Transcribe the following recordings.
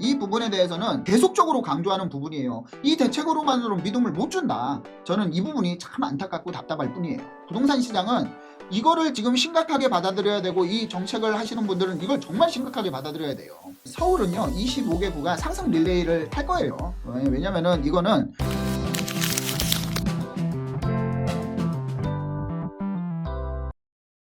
이 부분에 대해서는 계속적으로 강조하는 부분이에요. 이 대책으로만으로 믿음을 못 준다. 저는 이 부분이 참 안타깝고 답답할 뿐이에요. 부동산 시장은 이거를 지금 심각하게 받아들여야 되고, 이 정책을 하시는 분들은 이걸 정말 심각하게 받아들여야 돼요. 서울은요 25개 구가 상승 릴레이를 할 거예요. 왜냐면은 이거는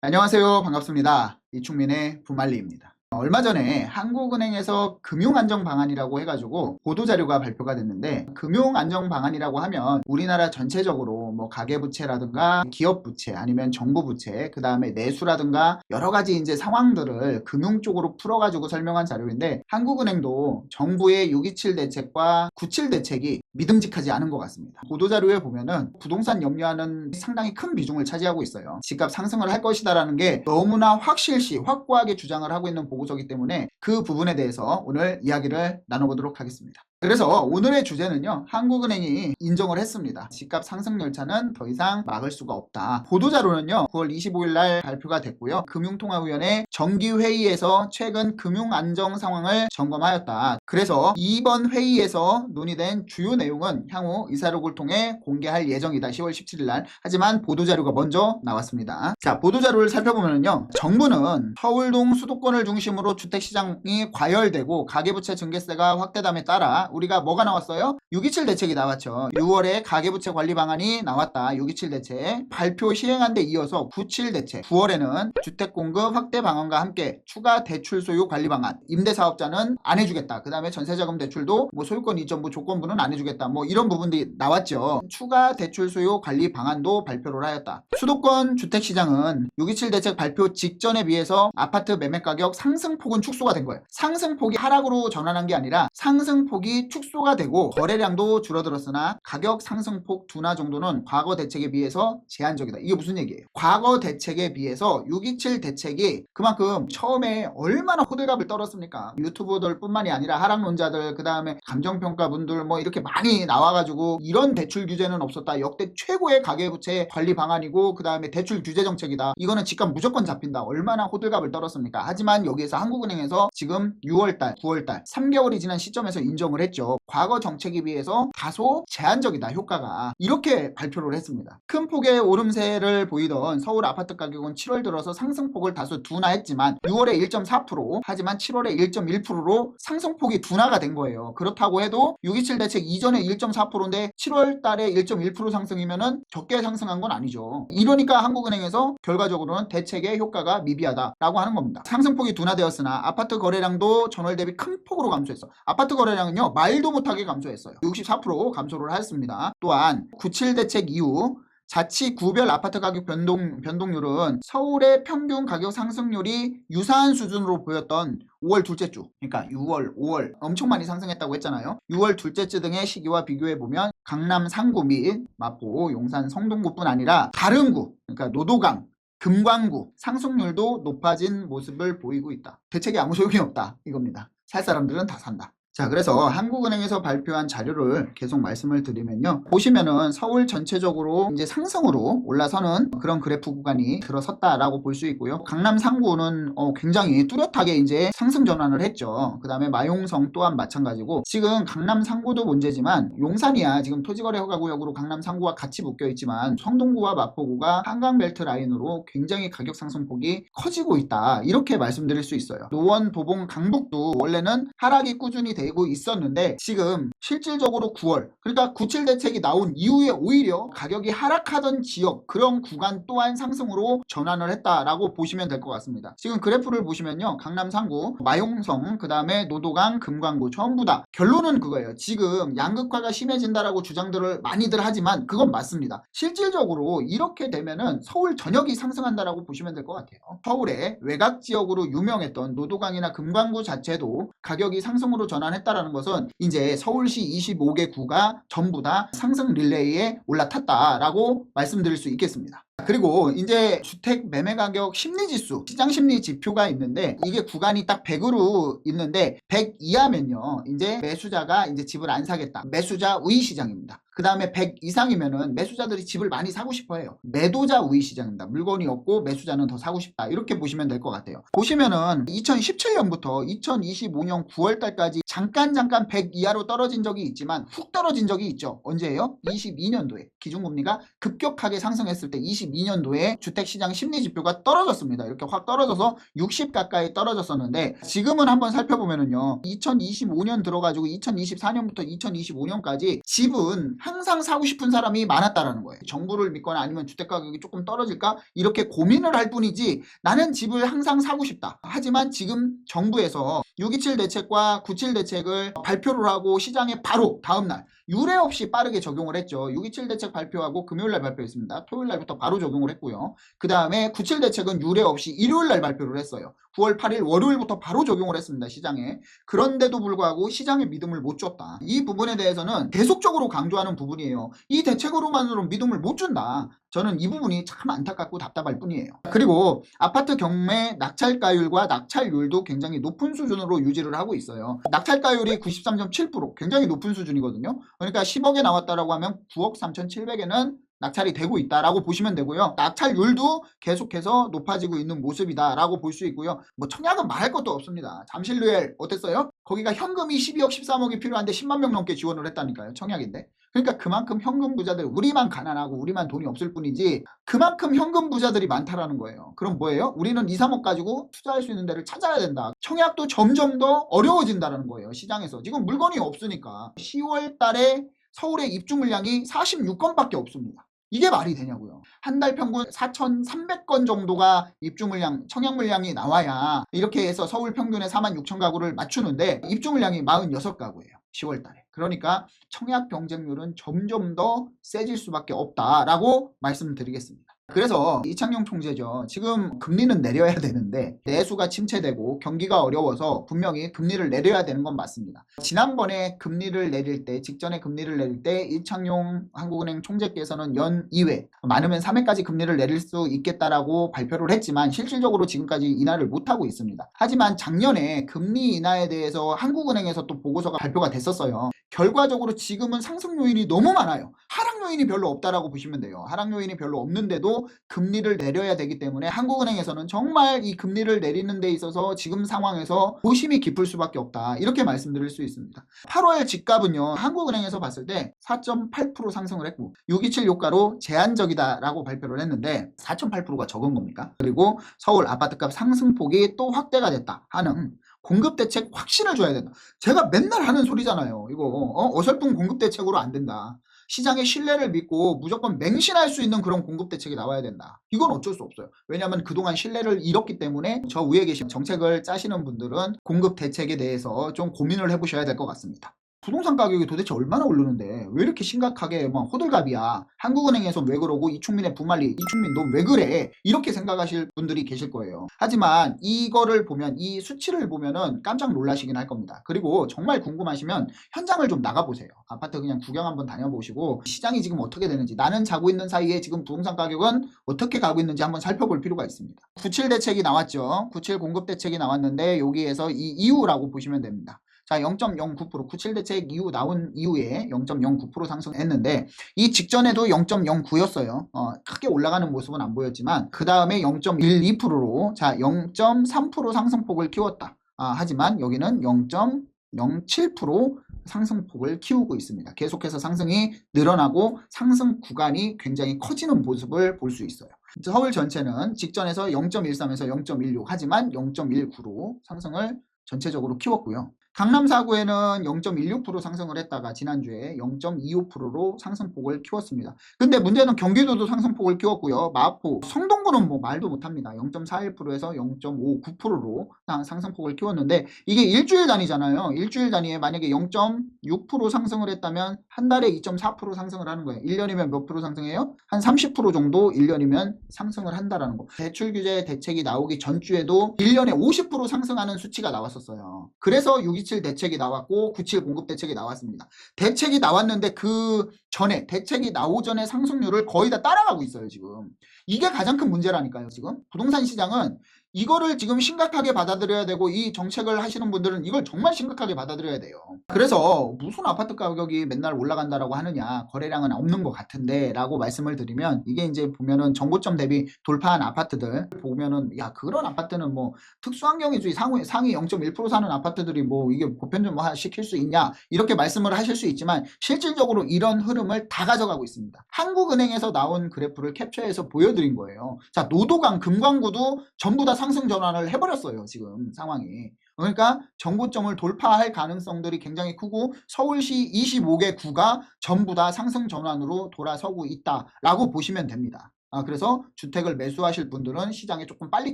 안녕하세요, 반갑습니다. 이충민의 부말리입니다. 얼마 전에 한국은행에서 금융안정방안이라고 해가지고 보도자료가 발표가 됐는데, 금융안정방안이라고 하면 우리나라 전체적으로 뭐 가계부채라든가 기업부채 아니면 정부부채, 그 다음에 내수라든가 여러가지 이제 상황들을 금융 쪽으로 풀어가지고 설명한 자료인데, 한국은행도 정부의 6.27 대책과 9.7 대책이 믿음직하지 않은 것 같습니다. 보도자료에 보면은 부동산 염려하는 상당히 큰 비중을 차지하고 있어요. 집값 상승을 할 것이다라는 게 너무나 확실시 확고하게 주장을 하고 있는 보고서이기 때문에 그 부분에 대해서 오늘 이야기를 나눠보도록 하겠습니다. 그래서 오늘의 주제는요, 한국은행이 인정을 했습니다. 집값 상승 열차는 더 이상 막을 수가 없다. 보도자료는요 9월 25일 날 발표가 됐고요, 금융통화위원회 정기회의에서 최근 금융안정 상황을 점검하였다. 그래서 이번 회의에서 논의된 주요 내용은 향후 의사록을 통해 공개할 예정이다. 10월 17일 날. 하지만 보도자료가 먼저 나왔습니다. 자, 보도자료를 살펴보면요, 정부는 서울동 수도권을 중심으로 주택시장이 과열되고 가계부채 증개세가 확대됨에 따라 우리가 뭐가 나왔어요? 6.27 대책이 나왔죠. 6월에 가계부채 관리 방안이 나왔다. 6.27 대책 발표 시행한 데 이어서 9.7 대책, 9월에는 주택공급 확대 방안과 함께 추가 대출 소유 관리 방안, 임대사업자는 안 해주겠다. 그 다음에 전세자금 대출도 뭐 소유권 이전부 조건부는 안 해주겠다. 뭐 이런 부분들이 나왔죠. 추가 대출 소유 관리 방안도 발표를 하였다. 수도권 주택시장은 6.27 대책 발표 직전에 비해서 아파트 매매 가격 상승폭은 축소가 된 거예요. 상승폭이 하락으로 전환한 게 아니라 상승폭이 축소가 되고 거래량도 줄어들었으나 가격 상승폭 둔화 정도는 과거 대책에 비해서 제한적이다. 이게 무슨 얘기예요? 과거 대책에 비해서 6.27 대책이 그만큼 처음에 얼마나 호들갑을 떨었습니까? 유튜버들 뿐만이 아니라 하락론자들, 그 다음에 감정평가분들 뭐 이렇게 많이 나와가지고 이런 대출 규제는 없었다. 역대 최고의 가계부채 관리 방안이고 그 다음에 대출 규제 정책이다. 이거는 집값 무조건 잡힌다. 얼마나 호들갑을 떨었습니까? 하지만 여기에서 한국은행에서 지금 6월달, 9월달 3개월이 지난 시점에서 인정을 했죠. 과거 정책에 비해서 다소 제한적이다, 효과가. 이렇게 발표를 했습니다. 큰 폭의 오름세를 보이던 서울 아파트 가격은 7월 들어서 상승폭을 다소 둔화했지만 6월에 1.4%, 하지만 7월에 1.1%로 상승폭이 둔화가 된 거예요. 그렇다고 해도 6.27 대책 이전에 1.4%인데 7월 달에 1.1% 상승이면은 적게 상승한 건 아니죠. 이러니까 한국은행에서 결과적으로는 대책의 효과가 미비하다라고 하는 겁니다. 상승폭이 둔화되었으나 아파트 거래량도 전월 대비 큰 폭으로 감소했어. 아파트 거래량은요 말도 못하게 감소했어요. 64% 감소를 하였습니다. 또한 9.7 대책 이후 자치 구별 아파트 가격 변동률은 서울의 평균 가격 상승률이 유사한 수준으로 보였던 5월 둘째 주, 그러니까 6월, 5월 엄청 많이 상승했다고 했잖아요. 6월 둘째 주 등의 시기와 비교해보면 강남 상구 및 마포, 용산, 성동구뿐 아니라 다른 구, 그러니까 노도강, 금광구 상승률도 높아진 모습을 보이고 있다. 대책이 아무 소용이 없다, 이겁니다. 살 사람들은 다 산다. 자, 그래서 한국은행에서 발표한 자료를 계속 말씀을 드리면요, 보시면은 서울 전체적으로 이제 상승으로 올라서는 그런 그래프 구간이 들어섰다라고 볼 수 있고요. 강남 상구는 굉장히 뚜렷하게 이제 상승 전환을 했죠. 그 다음에 마용성 또한 마찬가지고, 지금 강남 상구도 문제지만 용산이야 지금 토지거래 허가구역으로 강남 상구와 같이 묶여 있지만 성동구와 마포구가 한강벨트 라인으로 굉장히 가격 상승폭이 커지고 있다, 이렇게 말씀드릴 수 있어요. 노원, 도봉, 강북도 원래는 하락이 꾸준히 되고 있었는데 지금 실질적으로 9월, 그러니까 9.7 대책이 나온 이후에 오히려 가격이 하락하던 지역, 그런 구간 또한 상승으로 전환을 했다라고 보시면 될 것 같습니다. 지금 그래프를 보시면요, 강남 상구, 마용성, 그 다음에 노도강, 금광구 전부 다 결론은 그거예요. 지금 양극화가 심해진다라고 주장들을 많이들 하지만 그건 맞습니다. 실질적으로 이렇게 되면은 서울 전역이 상승한다라고 보시면 될 것 같아요. 서울의 외곽 지역으로 유명했던 노도강이나 금광구 자체도 가격이 상승으로 전환했다라는 것은 이제 서울시 25개 구가 전부 다 상승 릴레이에 올라탔다라고 말씀드릴 수 있겠습니다. 그리고 이제 주택 매매 가격 심리지수, 시장 심리 지표가 있는데 이게 구간이 딱 100으로 있는데 100 이하면요 이제 매수자가 이제 집을 안 사겠다, 매수자 우위 시장입니다. 그 다음에 100 이상이면은 매수자들이 집을 많이 사고 싶어 해요. 매도자 우위 시장입니다. 물건이 없고 매수자는 더 사고 싶다, 이렇게 보시면 될 것 같아요. 보시면은 2017년부터 2025년 9월 달까지 잠깐 100 이하로 떨어진 적이 있지만 훅 떨어진 적이 있죠. 언제예요? 22년도에 기준금리가 급격하게 상승했을 때 22년도에 주택시장 심리지표가 떨어졌습니다. 이렇게 확 떨어져서 60 가까이 떨어졌었는데 지금은 한번 살펴보면은요 2025년 들어가지고 2024년부터 2025년까지 집은 항상 사고 싶은 사람이 많았다라는 거예요. 정부를 믿거나 아니면 주택가격이 조금 떨어질까 이렇게 고민을 할 뿐이지 나는 집을 항상 사고 싶다. 하지만 지금 정부에서 6.27 대책과 9.7 대책을 발표를 하고 시장에 바로 다음날 유례 없이 빠르게 적용을 했죠. 6.27 대책 발표하고 금요일날 발표했습니다. 토요일날부터 바로 적용을 했고요. 그 다음에 9.7 대책은 유례 없이 일요일날 발표를 했어요. 9월 8일 월요일부터 바로 적용을 했습니다. 시장에. 그런데도 불구하고 시장의 믿음을 못 줬다. 이 부분에 대해서는 계속적으로 강조하는 부분이에요. 이 대책으로만으로 믿음을 못 준다. 저는 이 부분이 참 안타깝고 답답할 뿐이에요. 그리고 아파트 경매 낙찰가율과 낙찰률도 굉장히 높은 수준으로 유지를 하고 있어요. 낙찰가율이 93.7%, 굉장히 높은 수준이거든요. 그러니까 10억에 나왔다라고 하면 9억 3,700에는 낙찰이 되고 있다라고 보시면 되고요. 낙찰률도 계속해서 높아지고 있는 모습이다라고 볼 수 있고요. 뭐 청약은 말할 것도 없습니다. 잠실루엘 어땠어요? 거기가 현금이 12억 13억이 필요한데 10만 명 넘게 지원을 했다니까요. 청약인데. 그러니까 그만큼 현금 부자들, 우리만 가난하고 우리만 돈이 없을 뿐이지 그만큼 현금 부자들이 많다라는 거예요. 그럼 뭐예요? 우리는 2, 3억 가지고 투자할 수 있는 데를 찾아야 된다. 청약도 점점 더 어려워진다는 거예요. 시장에서. 지금 물건이 없으니까. 10월 달에 서울의 입주 물량이 46건밖에 없습니다. 이게 말이 되냐고요. 한 달 평균 4,300건 정도가 입주 물량, 청약 물량이 나와야 이렇게 해서 서울 평균의 46,000 가구를 맞추는데 입주 물량이 46가구예요. 10월 달에. 그러니까 청약 경쟁률은 점점 더 세질 수밖에 없다라고 말씀드리겠습니다. 그래서 이창용 총재죠. 지금 금리는 내려야 되는데 내수가 침체되고 경기가 어려워서 분명히 금리를 내려야 되는 건 맞습니다. 지난번에 금리를 내릴 때, 직전에 금리를 내릴 때 이창용 한국은행 총재께서는 연 2회, 많으면 3회까지 금리를 내릴 수 있겠다라고 발표를 했지만 실질적으로 지금까지 인하를 못하고 있습니다. 하지만 작년에 금리 인하에 대해서 한국은행에서 또 보고서가 발표가 됐었어요. 결과적으로 지금은 상승 요인이 너무 많아요. 하락 요인이 별로 없다라고 보시면 돼요. 하락 요인이 별로 없는데도 금리를 내려야 되기 때문에 한국은행에서는 정말 이 금리를 내리는 데 있어서 지금 상황에서 고심이 깊을 수밖에 없다, 이렇게 말씀드릴 수 있습니다. 8월 집값은요 한국은행에서 봤을 때 4.8% 상승을 했고 6.27 요가로 제한적이다라고 발표를 했는데 4.8%가 적은 겁니까? 그리고 서울 아파트값 상승폭이 또 확대가 됐다 하는 공급대책 확신을 줘야 된다. 제가 맨날 하는 소리잖아요. 이거 어설픈 공급대책으로 안 된다. 시장의 신뢰를 믿고 무조건 맹신할 수 있는 그런 공급대책이 나와야 된다. 이건 어쩔 수 없어요. 왜냐하면 그동안 신뢰를 잃었기 때문에 저 위에 계신 정책을 짜시는 분들은 공급대책에 대해서 좀 고민을 해보셔야 될 것 같습니다. 부동산 가격이 도대체 얼마나 오르는데 왜 이렇게 심각하게 막 호들갑이야. 한국은행에서 왜 그러고 이충민의 부말리, 이충민 너 왜 그래? 이렇게 생각하실 분들이 계실 거예요. 하지만 이거를 보면, 이 수치를 보면은 깜짝 놀라시긴 할 겁니다. 그리고 정말 궁금하시면 현장을 좀 나가보세요. 아파트 그냥 구경 한번 다녀보시고 시장이 지금 어떻게 되는지, 나는 자고 있는 사이에 지금 부동산 가격은 어떻게 가고 있는지 한번 살펴볼 필요가 있습니다. 9.7 대책이 나왔죠. 9.7 공급 대책이 나왔는데 여기에서 이 이유라고 보시면 됩니다. 자, 0.09% 9.7 대책 이후 나온 이후에 0.09% 상승했는데 이 직전에도 0.09였어요. 크게 올라가는 모습은 안 보였지만 그 다음에 0.12%로 자 0.3% 상승폭을 키웠다. 하지만 여기는 0.07% 상승폭을 키우고 있습니다. 계속해서 상승이 늘어나고 상승 구간이 굉장히 커지는 모습을 볼 수 있어요. 서울 전체는 직전에서 0.13에서 0.16 하지만 0.19로 상승을 전체적으로 키웠고요. 강남 4구에는 0.16% 상승을 했다가 지난주에 0.25%로 상승폭을 키웠습니다. 근데 문제는 경기도도 상승폭을 키웠고요. 마포, 성동구는 뭐 말도 못합니다. 0.41%에서 0.59%로 상승폭을 키웠는데 이게 일주일 단위잖아요. 일주일 단위에 만약에 0.6% 상승을 했다면 한 달에 2.4% 상승을 하는 거예요. 1년이면 몇 프로 상승해요? 한 30% 정도 1년이면 상승을 한다라는 거. 대출규제 대책이 나오기 전주에도 1년에 50% 상승하는 수치가 나왔었어요. 그래서 6.27 27 대책이 나왔고 97 공급 대책이 나왔습니다. 대책이 나왔는데 그 전에 대책이 나오전에 상승률을 거의 다 따라가고 있어요. 지금 이게 가장 큰 문제라니까요. 지금 부동산 시장은 이거를 지금 심각하게 받아들여야 되고, 이 정책을 하시는 분들은 이걸 정말 심각하게 받아들여야 돼요. 그래서 무슨 아파트 가격이 맨날 올라간다라고 하느냐, 거래량은 없는 것 같은데 라고 말씀을 드리면, 이게 이제 보면은 정고점 대비 돌파한 아파트들 보면은, 야 그런 아파트는 뭐 특수환경이지, 상위 0.1% 사는 아파트들이 뭐 이게 보편 좀 시킬 수 있냐, 이렇게 말씀을 하실 수 있지만 실질적으로 이런 흐름을 다 가져가고 있습니다. 한국은행에서 나온 그래프를 캡처해서 보여드린 거예요. 자, 노도강, 금광구도 전부 다 상승 전환을 해버렸어요. 지금 상황이. 그러니까 정고점을 돌파할 가능성들이 굉장히 크고, 서울시 25개 구가 전부 다 상승 전환으로 돌아서고 있다라고 보시면 됩니다. 그래서 주택을 매수하실 분들은 시장에 조금 빨리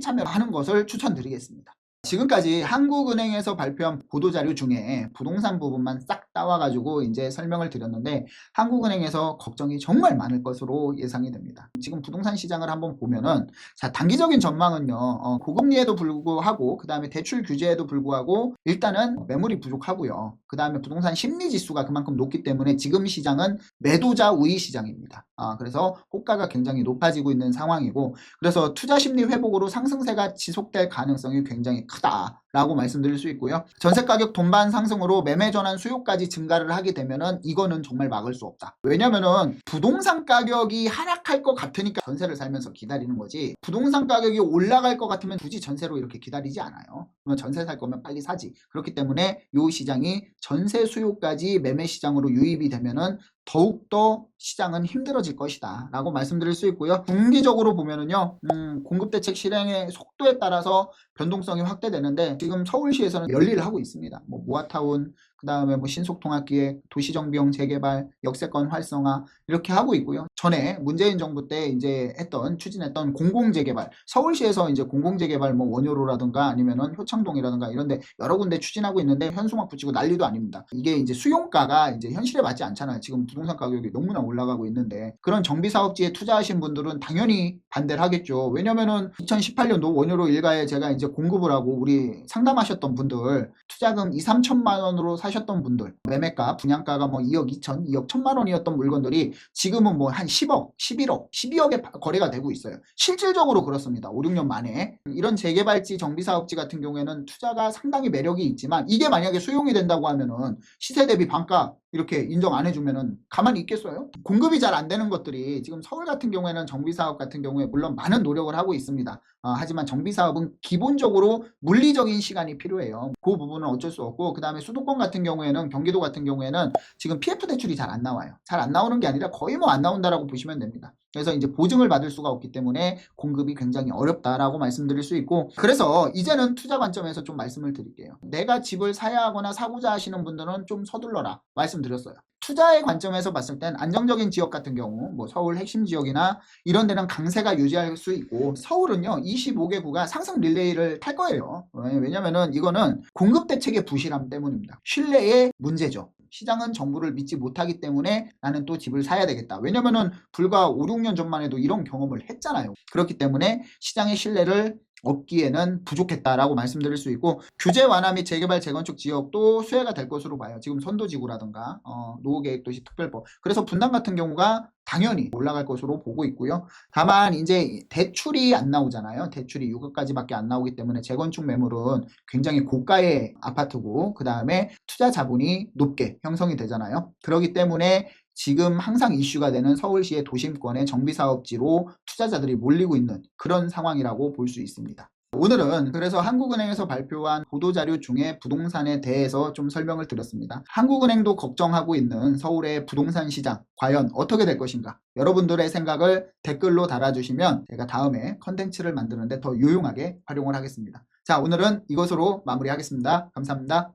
참여하는 것을 추천드리겠습니다. 지금까지 한국은행에서 발표한 보도자료 중에 부동산 부분만 싹 따와가지고 이제 설명을 드렸는데, 한국은행에서 걱정이 정말 많을 것으로 예상이 됩니다. 지금 부동산 시장을 한번 보면은, 자, 단기적인 전망은요, 고금리에도 불구하고, 그 다음에 대출 규제에도 불구하고 일단은 매물이 부족하고요. 그 다음에 부동산 심리 지수가 그만큼 높기 때문에 지금 시장은 매도자 우위 시장입니다. 그래서 호가가 굉장히 높아지고 있는 상황이고, 그래서 투자 심리 회복으로 상승세가 지속될 가능성이 굉장히 크다라고 말씀드릴 수 있고요. 전세가격 동반 상승으로 매매 전환 수요까지 증가를 하게 되면은 이거는 정말 막을 수 없다. 왜냐면은 부동산 가격이 하락할 것 같으니까 전세를 살면서 기다리는 거지, 부동산 가격이 올라갈 것 같으면 굳이 전세로 이렇게 기다리지 않아요. 그러면 전세 살 거면 빨리 사지. 그렇기 때문에 이 시장이 전세 수요까지 매매 시장으로 유입이 되면은 더욱더 시장은 힘들어질 것이다 라고 말씀드릴 수 있고요. 분기적으로 보면은요, 공급대책 실행의 속도에 따라서 변동성이 확대되는데, 지금 서울시에서는 열일을 하고 있습니다. 뭐 모아타운, 그 다음에 뭐 신속통합기획, 도시정비용 재개발, 역세권 활성화 이렇게 하고 있고요. 전에 문재인 정부 때 이제 추진했던 공공재개발, 서울시에서 이제 공공재개발 뭐 원효로라든가 아니면은 효창동이라든가 이런데 여러 군데 추진하고 있는데 현수막 붙이고 난리도 아닙니다. 이게 이제 수용가가 이제 현실에 맞지 않잖아요. 지금 부동산 가격이 너무나 올라가고 있는데, 그런 정비사업지에 투자하신 분들은 당연히 반대를 하겠죠. 왜냐면은 2018년도 원효로 일가에 제가 이제 공급을 하고 우리 상담하셨던 분들, 투자금 2, 3천만 원으로 사셨던 분들, 매매가, 분양가가 뭐 2억 2천, 2억 1천만 원이었던 물건들이 지금은 뭐 한 10억, 11억, 12억에 거래가 되고 있어요. 실질적으로 그렇습니다. 5, 6년 만에. 이런 재개발지, 정비사업지 같은 경우에는 투자가 상당히 매력이 있지만, 이게 만약에 수용이 된다고 하면은 시세 대비 반가 이렇게 인정 안 해주면은 가만히 있겠어요? 공급이 잘 안 되는 것들이, 지금 서울 같은 경우에는 정비사업 같은 경우에 물론 많은 노력을 하고 있습니다. 하지만 정비사업은 기본적으로 물리적인 시간이 필요해요. 그 부분은 어쩔 수 없고, 그 다음에 수도권 같은 경우에는, 경기도 같은 경우에는 지금 PF 대출이 잘 안 나와요. 잘 안 나오는 게 아니라 거의 뭐 안 나온다라고 보시면 됩니다. 그래서 이제 보증을 받을 수가 없기 때문에 공급이 굉장히 어렵다라고 말씀드릴 수 있고, 그래서 이제는 투자 관점에서 좀 말씀을 드릴게요. 내가 집을 사야 하거나 사고자 하시는 분들은 좀 서둘러라 말씀드렸어요. 투자의 관점에서 봤을 땐 안정적인 지역 같은 경우, 뭐 서울 핵심 지역이나 이런 데는 강세가 유지할 수 있고, 서울은요 25개 구가 상승 릴레이를 탈 거예요. 왜냐면은 이거는 공급 대책의 부실함 때문입니다. 신뢰의 문제죠. 시장은 정부를 믿지 못하기 때문에 나는 또 집을 사야 되겠다. 왜냐면은 불과 5, 6년 전만 해도 이런 경험을 했잖아요. 그렇기 때문에 시장의 신뢰를 얻기에는 부족했다라고 말씀드릴 수 있고, 규제 완화 및 재개발 재건축 지역도 수혜가 될 것으로 봐요. 지금 선도지구라든가 노후계획도시 특별법, 그래서 분당 같은 경우가 당연히 올라갈 것으로 보고 있고요. 다만 이제 대출이 안 나오잖아요. 대출이 6억까지밖에 안 나오기 때문에 재건축 매물은 굉장히 고가의 아파트고, 그 다음에 투자 자본이 높게 형성이 되잖아요. 그렇기 때문에 지금 항상 이슈가 되는 서울시의 도심권의 정비사업지로 투자자들이 몰리고 있는 그런 상황이라고 볼 수 있습니다. 오늘은 그래서 한국은행에서 발표한 보도자료 중에 부동산에 대해서 좀 설명을 드렸습니다. 한국은행도 걱정하고 있는 서울의 부동산 시장 과연 어떻게 될 것인가, 여러분들의 생각을 댓글로 달아주시면 제가 다음에 컨텐츠를 만드는데 더 유용하게 활용을 하겠습니다. 자, 오늘은 이것으로 마무리하겠습니다. 감사합니다.